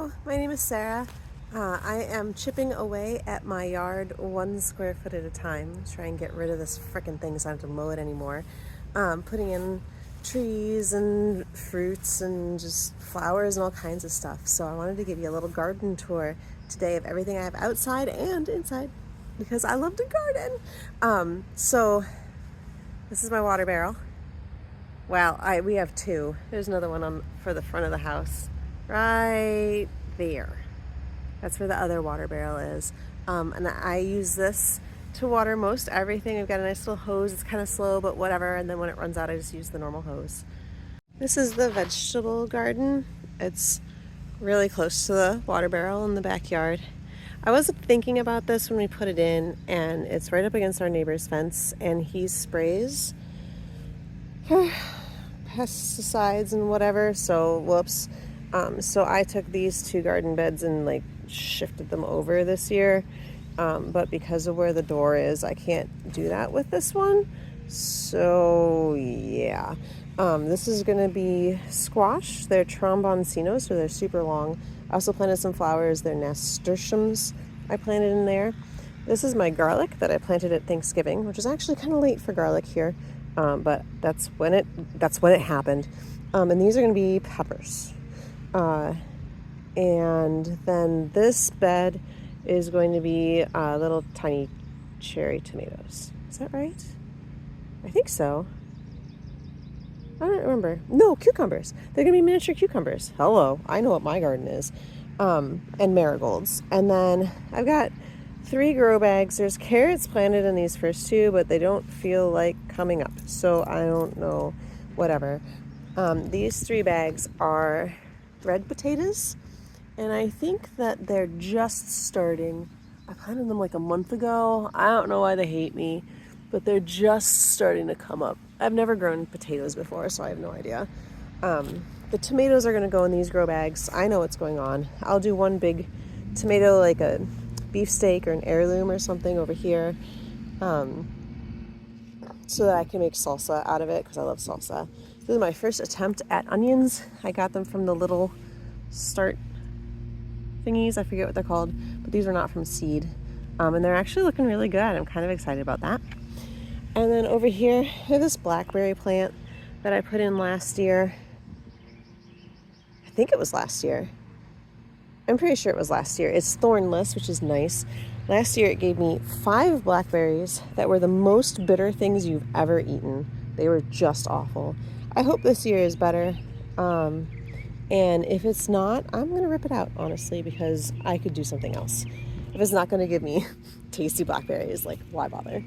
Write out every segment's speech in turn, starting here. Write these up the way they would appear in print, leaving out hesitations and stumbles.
Hello, my name is Sarah. I am chipping away at my yard 1 square foot at a time, try and get rid of this frickin' thing so I don't have to mow it anymore. Putting in trees and fruits and just flowers and all kinds of stuff. So I wanted to give you a little garden tour today of everything I have outside and inside because I love to garden. So this is my water barrel. Well, we have two. There's another one for the front of the house. Right there. That's where the other water barrel is. And I use this to water most everything. I've got a nice little hose. It's kind of slow, but whatever. And then when it runs out, I just use the normal hose. This is the vegetable garden. It's really close to the water barrel in the backyard. I wasn't thinking about this when we put it in, and it's right up against our neighbor's fence, and he sprays pesticides and whatever, so whoops. So I took these two garden beds and like shifted them over this year, but because of where the door is, I can't do that with this one. So yeah, this is gonna be squash. They're tromboncino, so they're super long. I also planted some flowers. They're nasturtiums I planted in there. This is my garlic that I planted at Thanksgiving, which is actually kind of late for garlic here, but that's when it happened. And these are going to be peppers. And then this bed is going to be little tiny cherry tomatoes. Is that right? I think so. I don't remember. No, cucumbers. They're going to be miniature cucumbers. Hello. I know what my garden is. And marigolds. And then I've got 3 grow bags. There's carrots planted in these first 2, but they don't feel like coming up. So I don't know. Whatever. These 3 bags are red potatoes. And I think that they're just starting. I planted them like a month ago. I don't know why they hate me, but they're just starting to come up. I've never grown potatoes before, so I have no idea. The tomatoes are going to go in these grow bags. I know what's going on. I'll do one big tomato, like a beefsteak or an heirloom or something over here, so that I can make salsa out of it because I love salsa. This is my first attempt at onions. I got them from the little start thingies. I forget what they're called, but these are not from seed. And they're actually looking really good. I'm kind of excited about that. And then over here, I have this blackberry plant that I put in last year. I think it was last year. I'm pretty sure it was last year. It's thornless, which is nice. Last year it gave me 5 blackberries that were the most bitter things you've ever eaten. They were just awful. I hope this year is better. And if it's not, I'm going to rip it out, honestly, because I could do something else. If it's not going to give me tasty blackberries, like, why bother?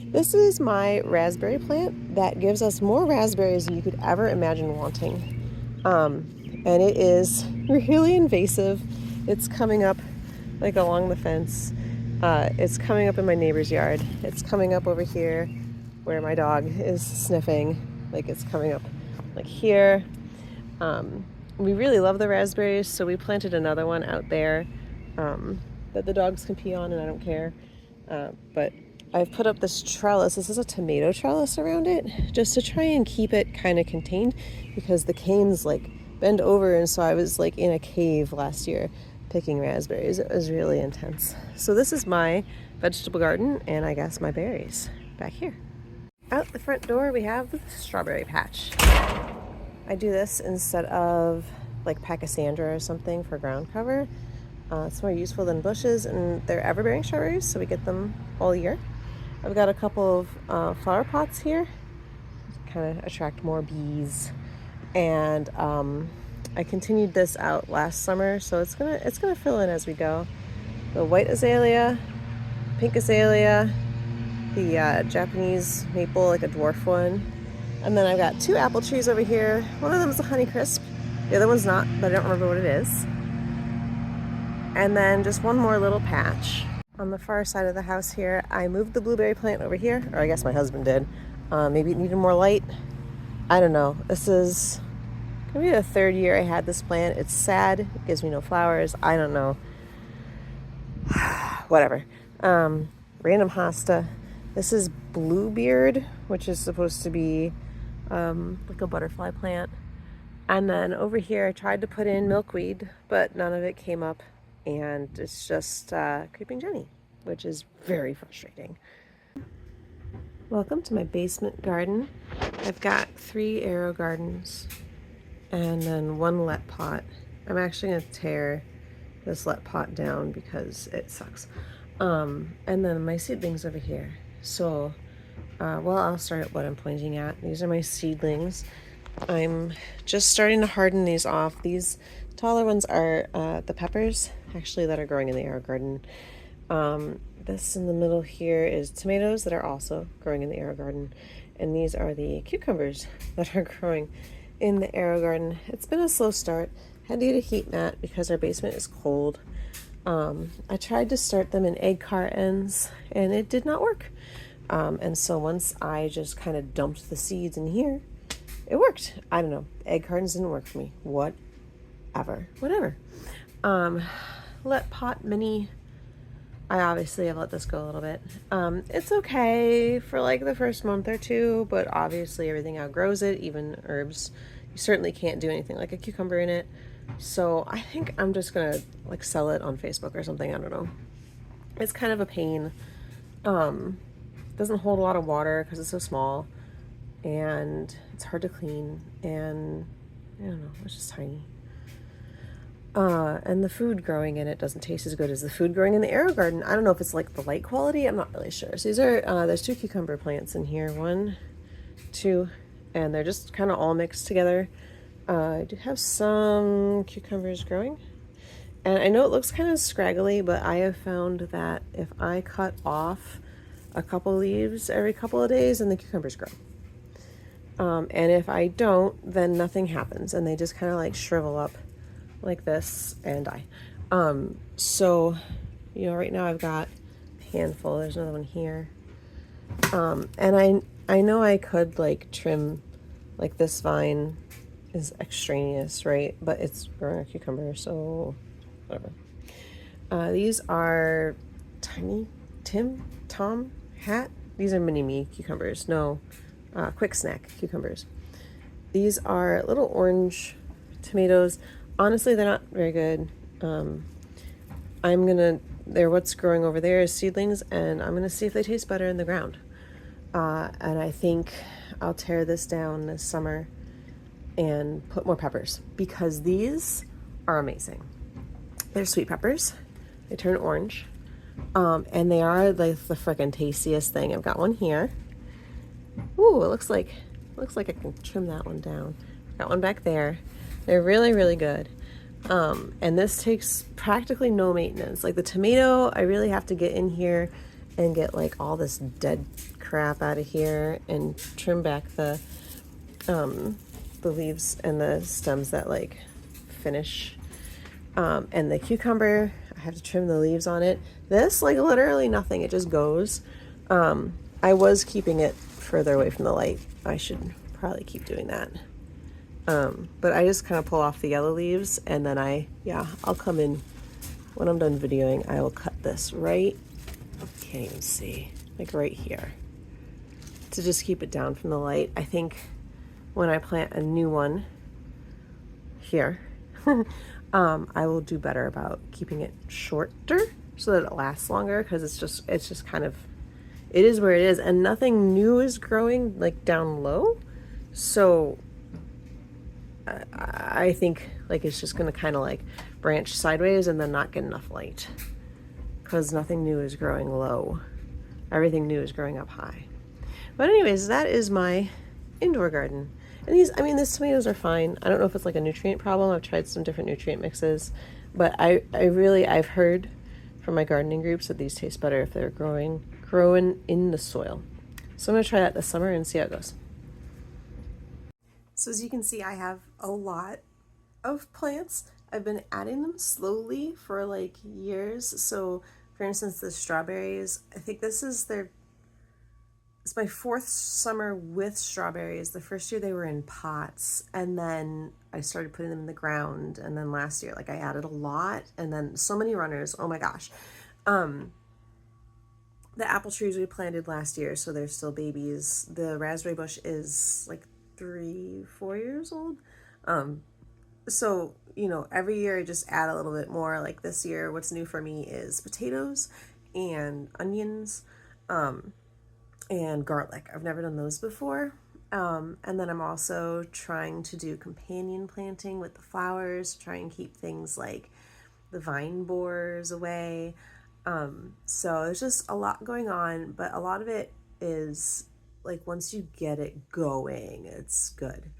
This is my raspberry plant that gives us more raspberries than you could ever imagine wanting. And it is really invasive. It's coming up like along the fence. It's coming up in my neighbor's yard. It's coming up over here where my dog is sniffing. Like, it's coming up like here. We really love the raspberries, so we planted another one out there that the dogs can pee on, and I don't care. But I've put up this trellis. This is a tomato trellis around it, just to try and keep it kind of contained, because the canes like bend over, and so I was like in a cave last year picking raspberries. It was really intense. So this is my vegetable garden, and I guess my berries back here. Out the front door we have the strawberry patch. I do this instead of like Pachysandra or something for ground cover. It's more useful than bushes, and they're ever-bearing strawberries, so we get them all year. I've got a couple of flower pots here to kind of attract more bees, and I continued this out last summer, so it's gonna fill in as we go. The white azalea, pink azalea, the Japanese maple, like a dwarf one, and then I've got 2 apple trees over here. One of them is a Honeycrisp, the other one's not, but I don't remember what it is. And then just one more little patch. On the far side of the house here, I moved the blueberry plant over here, or I guess my husband did. Maybe it needed more light. I don't know. This is gonna be the 3rd year I had this plant. It's sad. It gives me no flowers. I don't know. Whatever. Random hosta. This is Bluebeard, which is supposed to be like a butterfly plant. And then over here, I tried to put in milkweed, but none of it came up. And it's just creeping Jenny, which is very frustrating. Welcome to my basement garden. I've got 3 arrow gardens and then 1 let pot. I'm actually going to tear this let pot down because it sucks. And then my seedlings over here. So, well, I'll start at what I'm pointing at. These are my seedlings. I'm just starting to harden these off. These taller ones are the peppers, actually, that are growing in the arrow garden. This in the middle here is tomatoes that are also growing in the arrow garden. And these are the cucumbers that are growing in the arrow garden. It's been a slow start. Had to get a heat mat because our basement is cold. I tried to start them in egg cartons and it did not work. And so once I just kind of dumped the seeds in here, it worked. I don't know. Egg cartons didn't work for me. Whatever. Let pot mini. I obviously have let this go a little bit. It's okay for like the first month or 2, but obviously everything outgrows it, even herbs. You certainly can't do anything like a cucumber in it. So I think I'm just gonna like sell it on Facebook or something. I don't know. It's kind of a pain. Doesn't hold a lot of water because it's so small, and it's hard to clean, and I don't know, it's just tiny. And the food growing in it doesn't taste as good as the food growing in the arrow garden. I don't know if it's like the light quality. I'm not really sure. So these are, there's 2 cucumber plants in here. 1, 2, and they're just kind of all mixed together. I do have some cucumbers growing. And I know it looks kind of scraggly, but I have found that if I cut off a couple leaves every couple of days, then the cucumbers grow. And if I don't, then nothing happens. And they just kind of like shrivel up like this and die. So, you know, right now I've got a handful. There's another one here. And I know I could like trim, like this vine is extraneous, right? But it's growing a cucumber, so whatever. These are tiny Tom Hat. These are mini me cucumbers. No, quick snack cucumbers. These are little orange tomatoes. Honestly, they're not very good. They're what's growing over there is seedlings, and I'm gonna see if they taste better in the ground. And I think I'll tear this down this summer and put more peppers because these are amazing. They're sweet peppers. They turn orange. And they are like the freaking tastiest thing. I've got one here. Ooh, it looks like I can trim that one down. Got one back there. They're really, really good. And this takes practically no maintenance. Like the tomato, I really have to get in here and get like all this dead crap out of here and trim back the leaves and the stems that like finish. And the cucumber, I have to trim the leaves on it. This, like literally nothing, it just goes. I was keeping it further away from the light. I should probably keep doing that. But I just kind of pull off the yellow leaves and then I'll come in when I'm done videoing. I will cut this right, can't even see, like right here to just keep it down from the light. I think when I plant a new one here, I will do better about keeping it shorter so that it lasts longer because it's just kind of, it is where it is and nothing new is growing like down low. So I think like it's just gonna kind of like branch sideways and then not get enough light because nothing new is growing low. Everything new is growing up high. But anyways, that is my indoor garden. And these tomatoes are fine. I don't know if it's like a nutrient problem. I've tried some different nutrient mixes, but I've heard from my gardening groups that these taste better if they're growing in the soil. So I'm gonna try that this summer and see how it goes. So as you can see, I have a lot of plants. I've been adding them slowly for like years. So for instance, the strawberries, I think it's my 4th summer with strawberries. The first year they were in pots and then I started putting them in the ground. And then last year, like I added a lot and then so many runners, oh my gosh. The apple trees we planted last year, so they're still babies. The raspberry bush is like 3-4 years old. So, every year I just add a little bit more. Like this year, what's new for me is potatoes and onions, and garlic. I've never done those before. And then I'm also trying to do companion planting with the flowers, try and keep things like the vine borers away. So there's just a lot going on, but a lot of it is like once you get it going, it's good.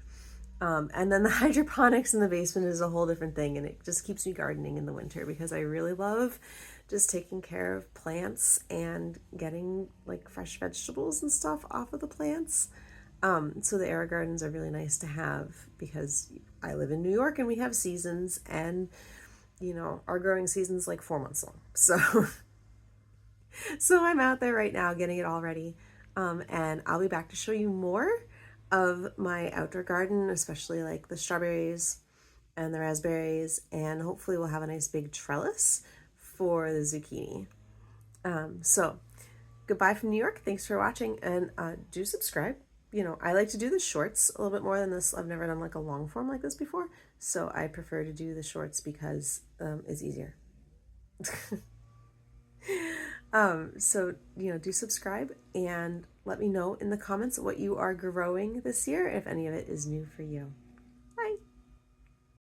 And then the hydroponics in the basement is a whole different thing, and it just keeps me gardening in the winter because I really love just taking care of plants and getting like fresh vegetables and stuff off of the plants. So the air gardens are really nice to have because I live in New York and we have seasons, and our growing season's like 4 months long. So so I'm out there right now getting it all ready. And I'll be back to show you more of my outdoor garden, especially like the strawberries and the raspberries, and hopefully we'll have a nice big trellis for the zucchini. So goodbye from New York. Thanks for watching, and do subscribe. I like to do the shorts a little bit more than this. I've never done like a long form like this before, so I prefer to do the shorts because it's easier. So, do subscribe and let me know in the comments what you are growing this year, if any of it is new for you.